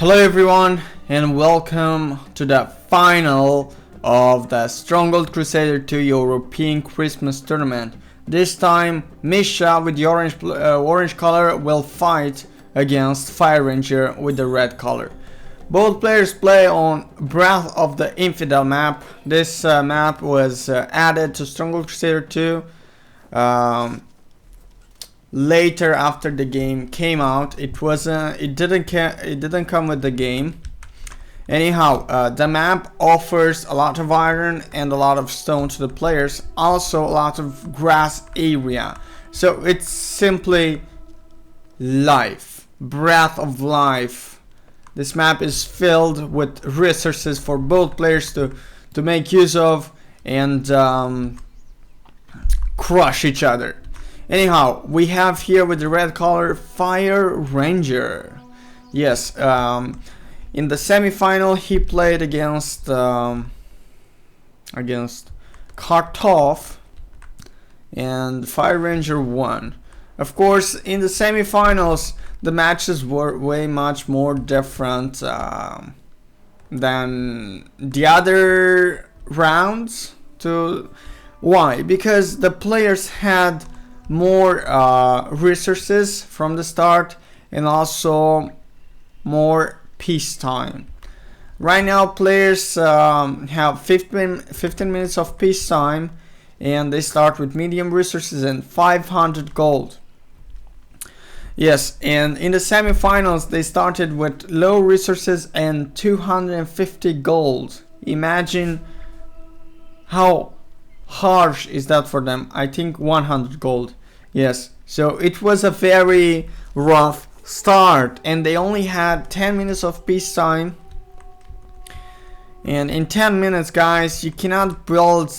Hello everyone and welcome to the final of the Stronghold Crusader 2 European Christmas tournament. This time Micha with the orange color will fight against FireRanger with the red color. Both players play on Breath of the Infidel map. This map was added to Stronghold Crusader 2 later after the game came out. It didn't come with the game. Anyhow, the map offers a lot of iron and a lot of stone to the players, also a lot of grass area. So it's simply life, breath of life. This map is filled with resources for both players to make use of and crush each other. Anyhow, we have here with the red color FireRanger. Yes, in the semi-final he played against Kartov, and FireRanger won. Of course, in the semi-finals the matches were way much more different than the other rounds. Why? Because the players had more resources from the start and also more peacetime. Right now players have 15 minutes of peacetime and they start with medium resources and 500 gold. Yes, and in the semi-finals they started with low resources and 250 gold. Imagine how harsh is that for them. I think 100 gold. Yes, so it was a very rough start and they only had 10 minutes of peacetime, and in 10 minutes guys you cannot build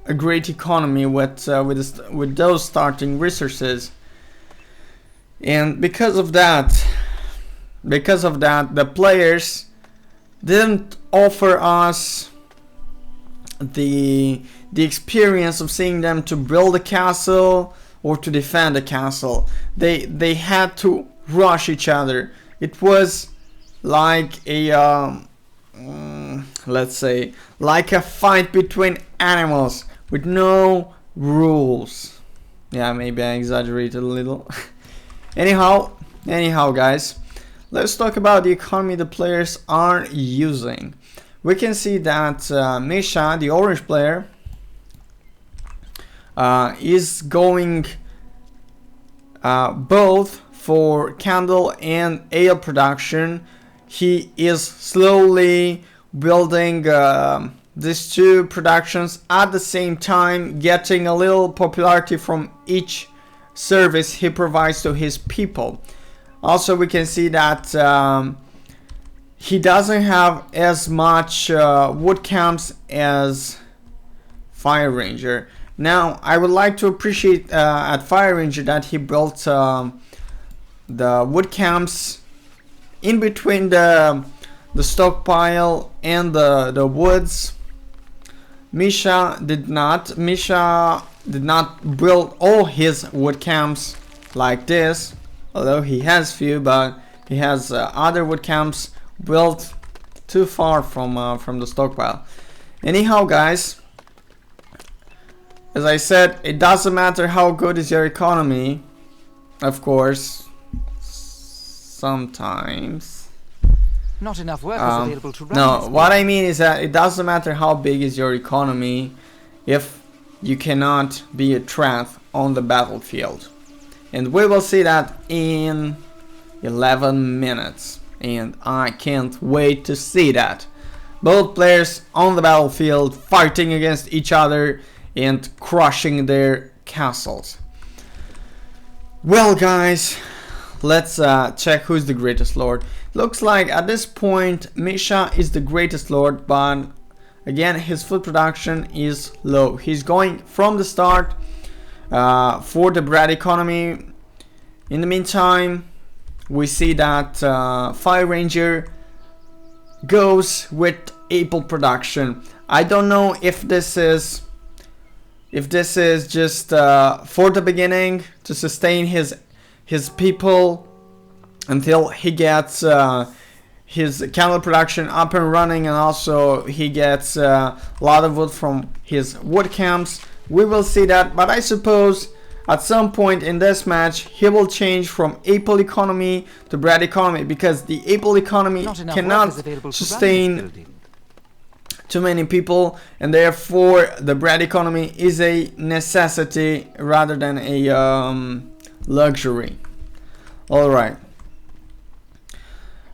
a great economy with those starting resources. And because of that the players didn't offer us the experience of seeing them to build a castle or to defend a castle. They had to rush each other. It was like a let's say like a fight between animals with no rules. Yeah, maybe I exaggerated a little. anyhow guys, let's talk about the economy the players are using. We can see that Micha, the orange player, is going both for candle and ale production. He is slowly building these two productions at the same time, getting a little popularity from each service he provides to his people. Also we can see that he doesn't have as much wood camps as FireRanger. Now I would like to appreciate at FireRanger that he built the wood camps in between the stockpile and the woods. Micha did not build all his wood camps like this, although he has few, but he has other wood camps built too far from the stockpile. Anyhow guys, as I said, it doesn't matter how good is your economy. Of course, sometimes not enough workers available to run. No, what I mean is that it doesn't matter how big is your economy if you cannot be a threat on the battlefield. And we will see that in 11 minutes. And I can't wait to see that. Both players on the battlefield fighting against each other and crushing their castles. Well guys, let's check who's the greatest lord. Looks like at this point Micha is the greatest lord, but again his food production is low. He's going from the start for the bread economy. In the meantime we see that FireRanger goes with apple production. I don't know if this is just for the beginning to sustain his people until he gets his candle production up and running, and also he gets a lot of wood from his wood camps. We will see that, but I suppose at some point in this match he will change from Apple economy to bread economy, because the Apple economy cannot sustain too many people, and therefore the bread economy is a necessity rather than a luxury. Alright.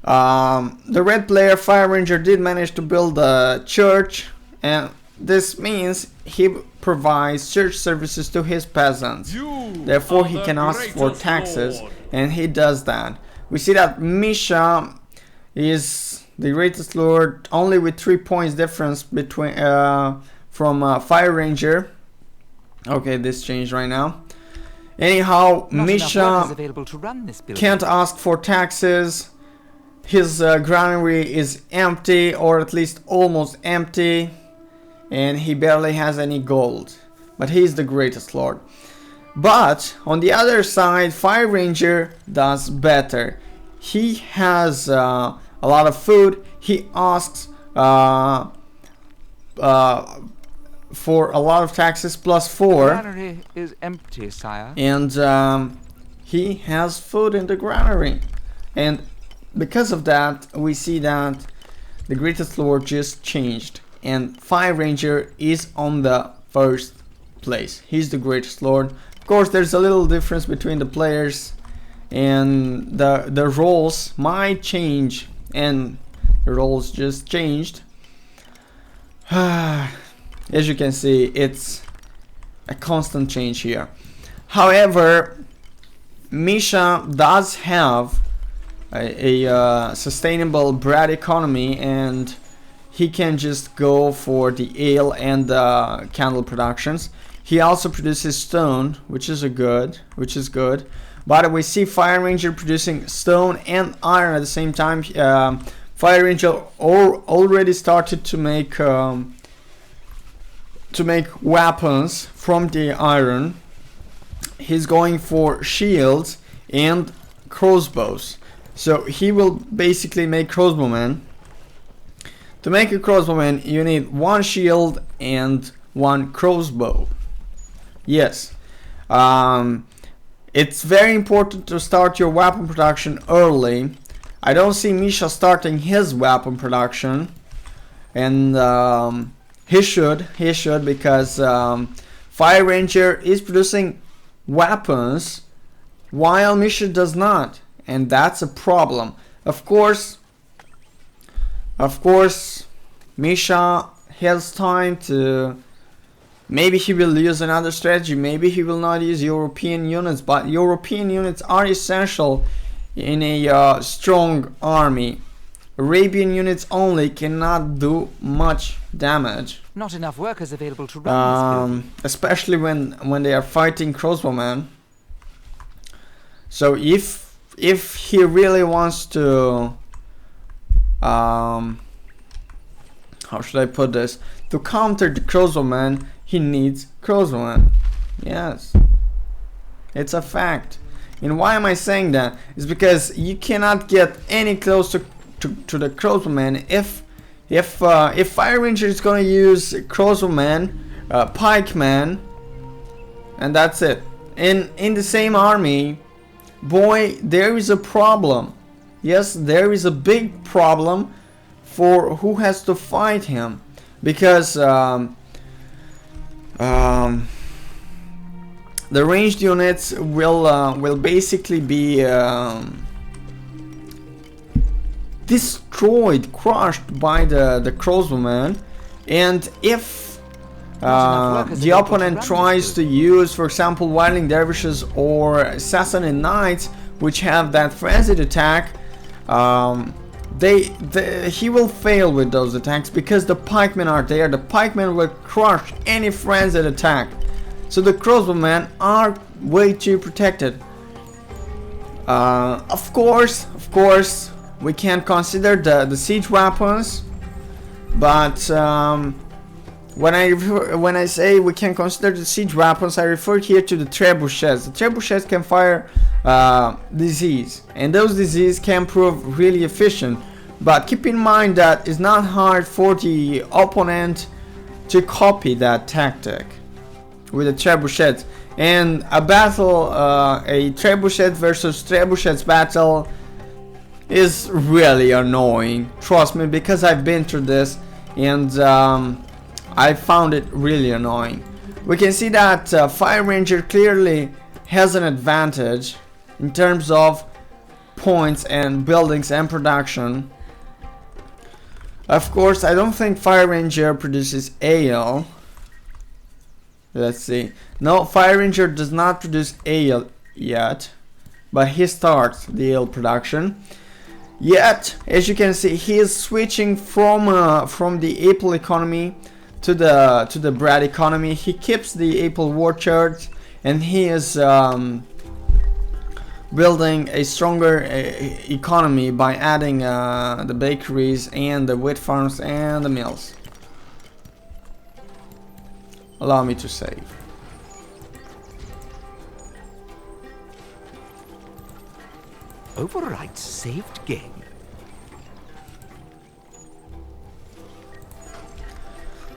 The red player FireRanger did manage to build a church, and this means he provides church services to his peasants. Therefore he can ask for taxes, and he does that. We see that Micha is the greatest lord, only with 3 points difference between from FireRanger. Okay, this changed right now. Anyhow, Micha can't ask for taxes. His granary is empty, or at least almost empty, and he barely has any gold. But he's the greatest lord. But on the other side, FireRanger does better. He has a lot of food. He asks for a lot of taxes plus 4. The granary is empty, sire. And he has food in the granary. And because of that, we see that the greatest lord just changed, and FireRanger is on the first place. He's the greatest lord. Of course, there's a little difference between the players, and the roles might change, and the roles just changed. As you can see, it's a constant change here. However, Micha does have a sustainable bread economy, and he can just go for the ale and the candle productions. He also produces stone, which is good. But we see FireRanger producing stone and iron at the same time. FireRanger already started to make weapons from the iron. He's going for shields and crossbows. So he will basically make crossbowmen. To make a crossbowman, you need 1 shield and 1 crossbow. Yes. It's very important to start your weapon production early. I don't see Micha starting his weapon production, and he should because FireRanger is producing weapons while Micha does not. And that's a problem. Of course, Micha has time to. Maybe he will use another strategy. Maybe he will not use European units. But European units are essential in a strong army. Arabian units only cannot do much damage. Not enough workers available to run this, especially when they are fighting crossbowmen. So if he really wants to, how should I put this, to counter the crossbowman, he needs crossbowmen. Yes, it's a fact. And why am I saying that? It's because you cannot get any close to the crossbowman if FireRanger is going to use crossbowman, pikeman, and that's it. In the same army. Boy, there is a problem. Yes, there is a big problem for who has to fight him, because the ranged units will basically be destroyed, crushed by the crossbowman, and if the opponent tries to use, for example, Wildling Dervishes or Assassin Knights, which have that frenzied attack, he will fail with those attacks because the pikemen are there. The pikemen will crush any frenzied attack. So the crossbowmen are way too protected. Of course, we can consider the siege weapons, but when I say we can consider the siege weapons, I refer here to the trebuchets. The trebuchets can fire disease, and those disease can prove really efficient. but keep in mind that it's not hard for the opponent to copy that tactic with the trebuchets. And a battle, a trebuchet versus trebuchets battle is really annoying, trust me, because I've been through this, and I found it really annoying. We can see that FireRanger clearly has an advantage in terms of points and buildings and production. Of course, I don't think FireRanger produces ale. Let's see. No, FireRanger does not produce ale yet, but he starts the ale production. Yet, as you can see, he is switching from the apple economy to the bread economy. He keeps the apple orchards, and he is building a stronger economy by adding the bakeries and the wheat farms and the mills. Allow me to save. Overwrite saved game.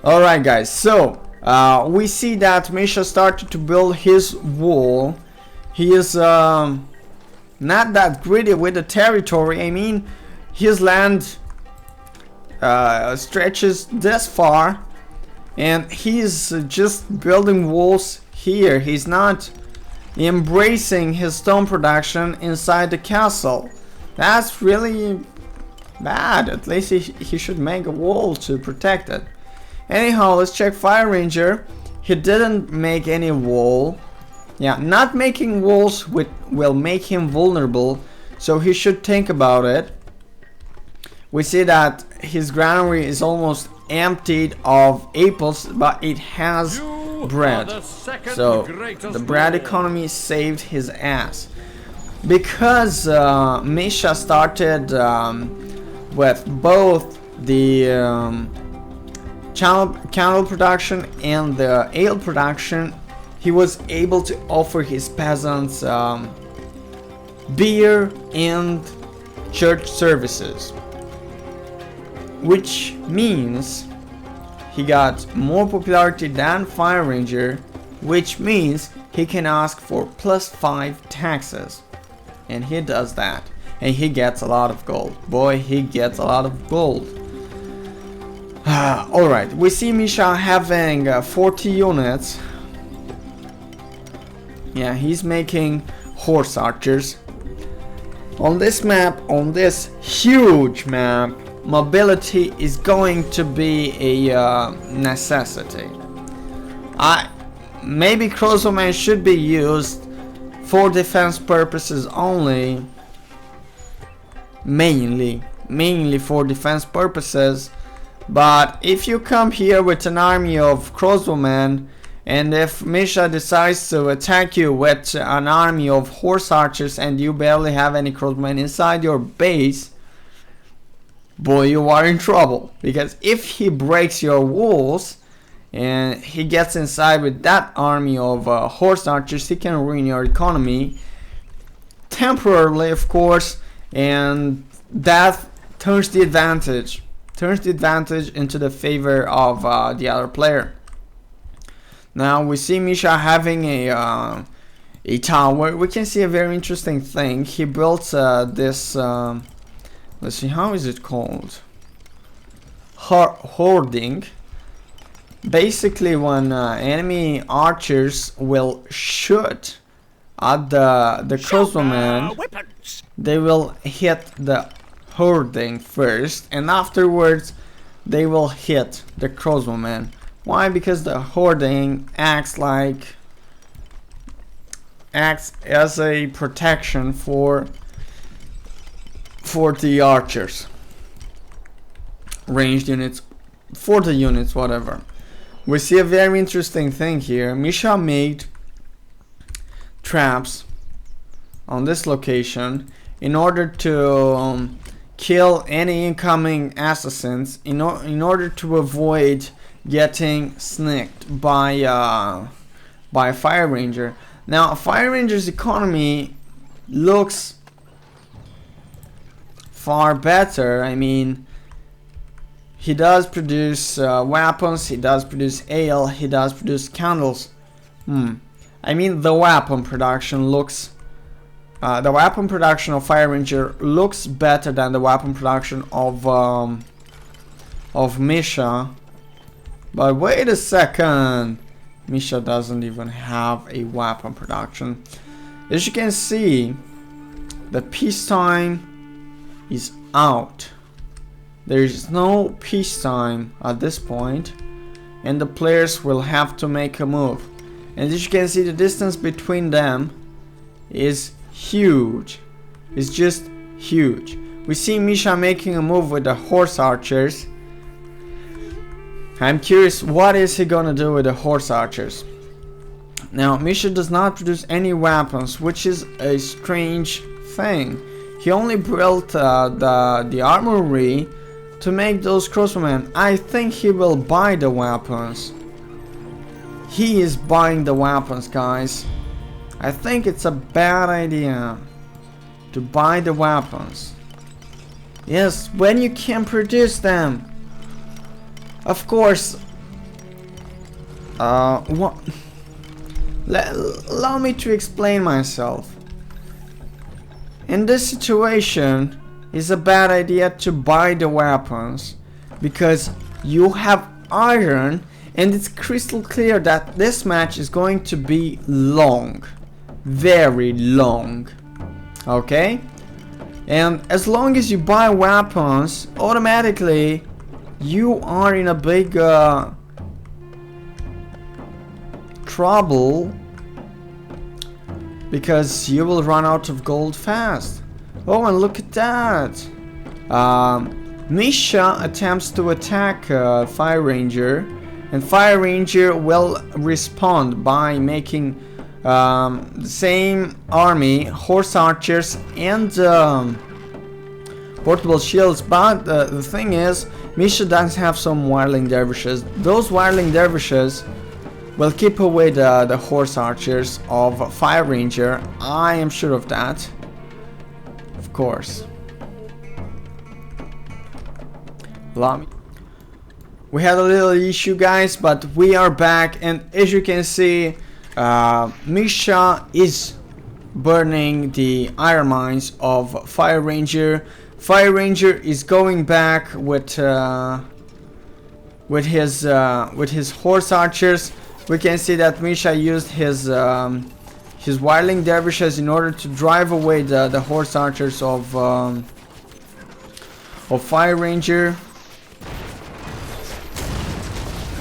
Alright guys, so we see that Micha started to build his wall. He is not that greedy with the territory. I mean, his land stretches this far, and he's just building walls here. He's not embracing his stone production inside the castle. That's really bad. At least he should make a wall to protect it. Anyhow, let's check FireRanger. He didn't make any wall. Yeah, not making walls will make him vulnerable, so he should think about it. We see that his granary is almost emptied of apples, but it has bread. So the bread economy saved his ass. Because Micha started with both the candle production and the ale production, he was able to offer his peasants beer and church services, which means he got more popularity than FireRanger, which means he can ask for +5 taxes, and he does that, and he gets a lot of gold. Boy, he gets a lot of gold. Alright, we see Micha having 40 units. Yeah, he's making horse archers. On this map, on this huge map, mobility is going to be a necessity. Maybe crossbowmen should be used for defense purposes only, mainly for defense purposes. But if you come here with an army of crossbowmen, and if Micha decides to attack you with an army of horse archers and you barely have any crossbowmen inside your base, boy, you are in trouble. Because if he breaks your walls and he gets inside with that army of horse archers, he can ruin your economy temporarily, of course, and that turns the advantage into the favor of the other player. Now we see Micha having a tower. We can see a very interesting thing. He built this. Let's see, how is it called? Hoarding. Basically, when enemy archers will shoot at the crossbowman, they will hit the hoarding first, and afterwards they will hit the crossbowman. Why? Because the hoarding acts as a protection for the archers, ranged units, 40 units, whatever. We see a very interesting thing here. Micha made traps on this location in order to kill any incoming assassins, in order to avoid getting snicked by FireRanger. Now, FireRanger's economy looks far better. I mean, he does produce weapons, he does produce ale, he does produce candles. I mean, the weapon production looks... the weapon production of FireRanger looks better than the weapon production of Micha. But wait a second, Micha doesn't even have a weapon production. As you can see, the peacetime is out. There is no peacetime at this point, and the players will have to make a move. And as you can see, the distance between them is huge. It's just huge. We see Micha making a move with the horse archers. I'm curious, what is he gonna do with the horse archers? Now, Micha does not produce any weapons, which is a strange thing. He only built the armory to make those crossbowmen. I think he will buy the weapons. He is buying the weapons, guys. I think it's a bad idea to buy the weapons. Yes, when you can produce them. Of course. What? Allow me to explain myself. In this situation, it's a bad idea to buy the weapons because you have iron, and it's crystal clear that this match is going to be long, very long. Okay? And as long as you buy weapons, automatically you are in a big trouble, because you will run out of gold fast. Oh, and look at that! Micha attempts to attack FireRanger, and FireRanger will respond by making the same army, horse archers and portable shields. But the thing is, Micha does have some wireling dervishes. Those wireling dervishes will keep away the horse archers of FireRanger. I am sure of that. Of course. We had a little issue, guys, but we are back, and as you can see, Micha is burning the iron mines of FireRanger. FireRanger is going back with his horse archers. We can see that Micha used his wireling dervishes in order to drive away the horse archers of FireRanger,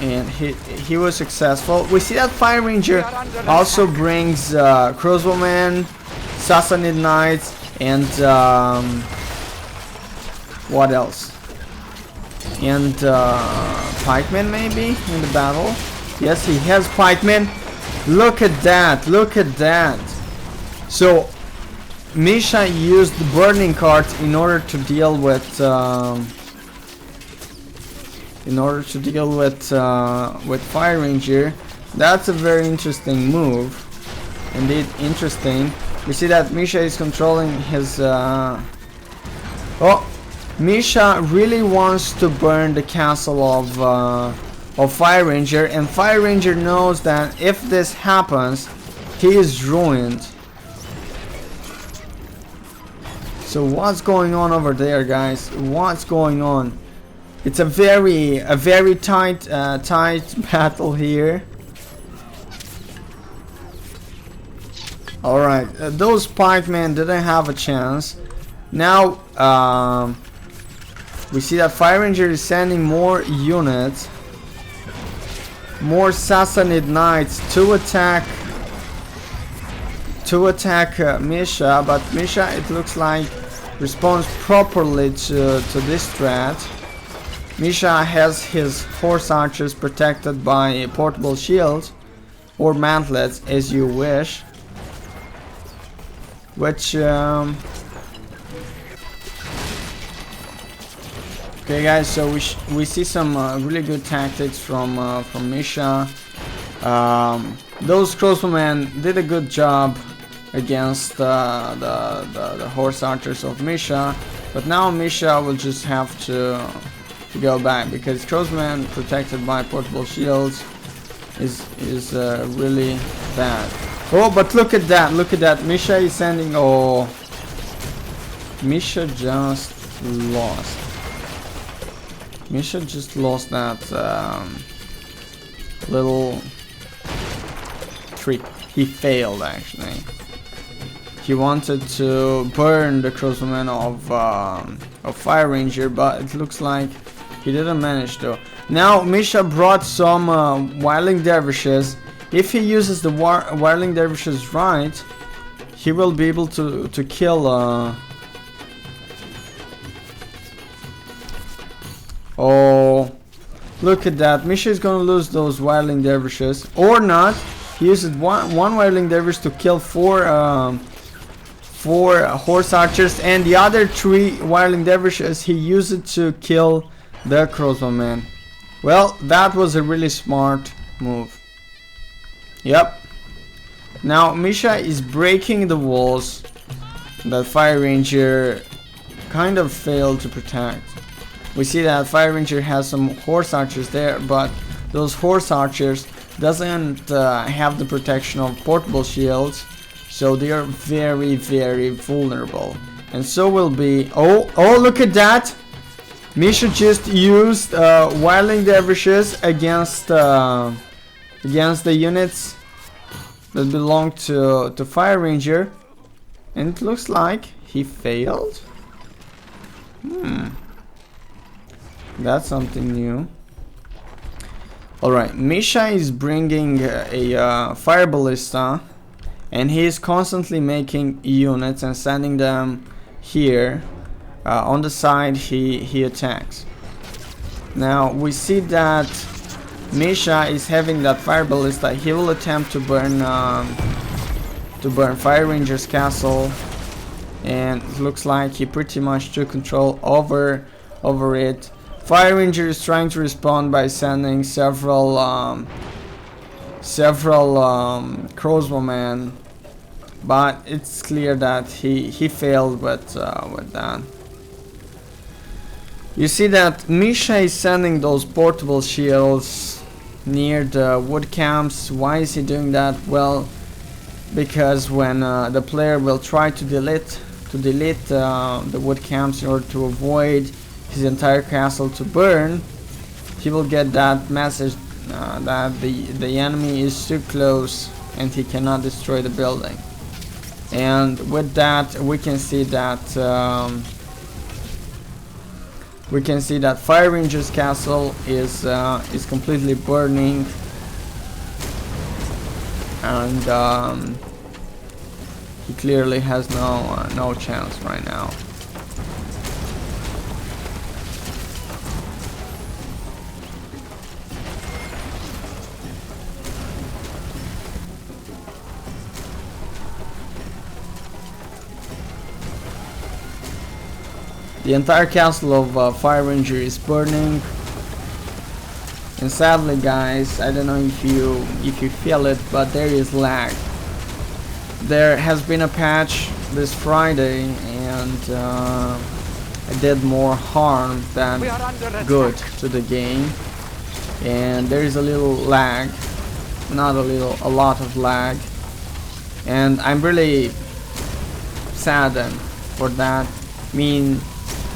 and he was successful. We see that FireRanger also brings crossbowmen, Sassanid knights, and what else? And pikemen maybe in the battle. Yes, he has pikemen. Look at that! Look at that! So Micha used the burning cart in order to deal with FireRanger. That's a very interesting move. Indeed, interesting. We see that Micha is controlling his. Micha really wants to burn the castle of FireRanger, and FireRanger knows that if this happens, he is ruined. So what's going on over there, guys? What's going on? It's a very tight battle here. All right, those pikemen didn't have a chance. Now we see that FireRanger is sending more units, more Sassanid knights to attack Micha, but Micha, it looks like, responds properly to this strat. Micha has his horse archers protected by portable shields or mantlets, as you wish, which okay, guys, so we see some really good tactics from Micha. Those crossbowmen did a good job against the horse archers of Micha. But now Micha will just have to go back because Crossman protected by portable shields is really bad. Oh, but look at that! Look at that! Micha is sending. Oh, Micha just lost. Micha just lost that little trick. He failed actually. He wanted to burn the crossbowman of FireRanger, but it looks like he didn't manage to. Now Micha brought some Wildling Dervishes. If he uses the Wildling Dervishes right, he will be able to kill. Oh, look at that! Micha is gonna lose those Wildling Dervishes, or not. He uses one Wildling Dervish to kill four horse archers, and the other 3 Wildling Dervishes he used it to kill the crossbowman. Well, that was a really smart move. Yep. Now Micha is breaking the walls that FireRanger kind of failed to protect. We see that FireRanger has some horse archers there, but those horse archers doesn't have the protection of portable shields, so they are very, very vulnerable. And so will be. Oh, look at that! Micha just used Wildling Dervishes against the units that belong to FireRanger, and it looks like he failed. That's something new. Alright, Micha is bringing a fire ballista, and he is constantly making units and sending them here. On the side he attacks. Now we see that Micha is having that fire ballista. He will attempt to burn FireRanger's castle, and it looks like he pretty much took control over it. FireRanger is trying to respond by sending several crossbowmen, but it's clear that he failed with that. You see that Micha is sending those portable shields near the wood camps. Why is he doing that? Well, because when the player will try to delete the wood camps in order to avoid his entire castle to burn, he will get that message that the enemy is too close and he cannot destroy the building. And with that, we can see that FireRanger's castle is completely burning, and he clearly has no chance right now. The entire castle of FireRanger is burning, and sadly, guys, I don't know if you feel it, but there is lag. There has been a patch this Friday, and it did more harm than good to the game. And there is a little lag, not a little, a lot of lag, and I'm really saddened for that. I mean,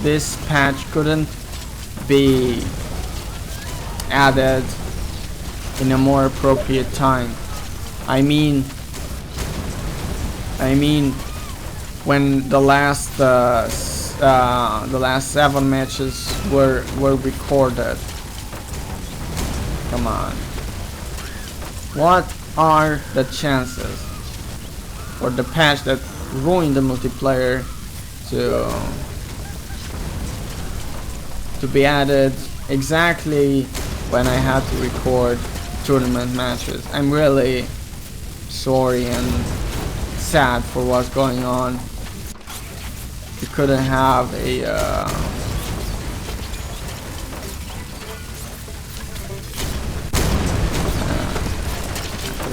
this patch couldn't be added in a more appropriate time. I mean when the last 7 matches were recorded. Come on. What are the chances for the patch that ruined the multiplayer to be added exactly when I had to record tournament matches? I'm really sorry and sad for what's going on. We couldn't have a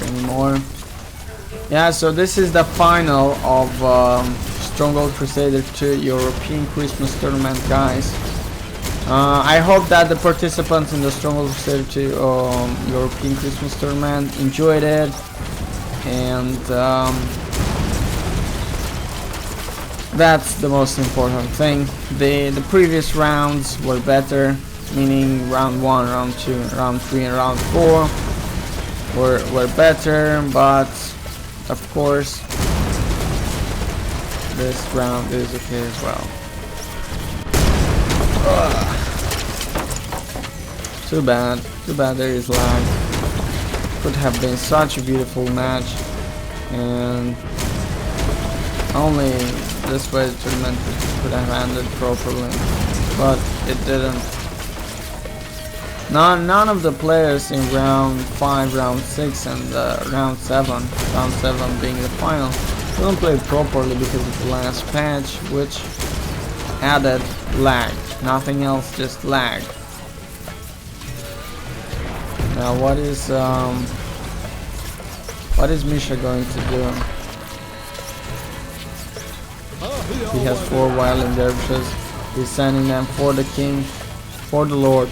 anymore. Yeah, so this is the final of Stronghold Crusader 2 European Christmas Tournament, guys. I hope that the participants in the Stronghold Crusader 2 European Christmas Tournament enjoyed it, and that's the most important thing. The previous rounds were better, meaning round 1, round 2, round 3 and round 4 were better, but of course this round is okay as well. Too bad there is lag. Could have been such a beautiful match, and only this way the tournament could have ended properly, but it didn't. None of the players in round 5, round 6 and round 7 being the final, couldn't play properly because of the last patch, which added lag. Nothing else, just lag. Now what is Micha going to do? He has 4 violent dervishes. He's sending them for the king, for the lord.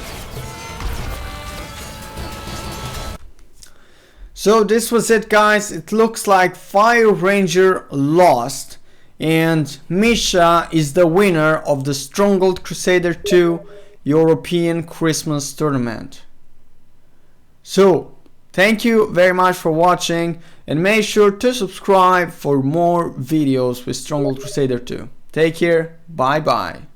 So this was it, guys. It looks like FireRanger lost, and Micha is the winner of the Stronghold Crusader 2 European Christmas Tournament. So thank you very much for watching, and make sure to subscribe for more videos with Stronghold Crusader 2. Take care, bye bye.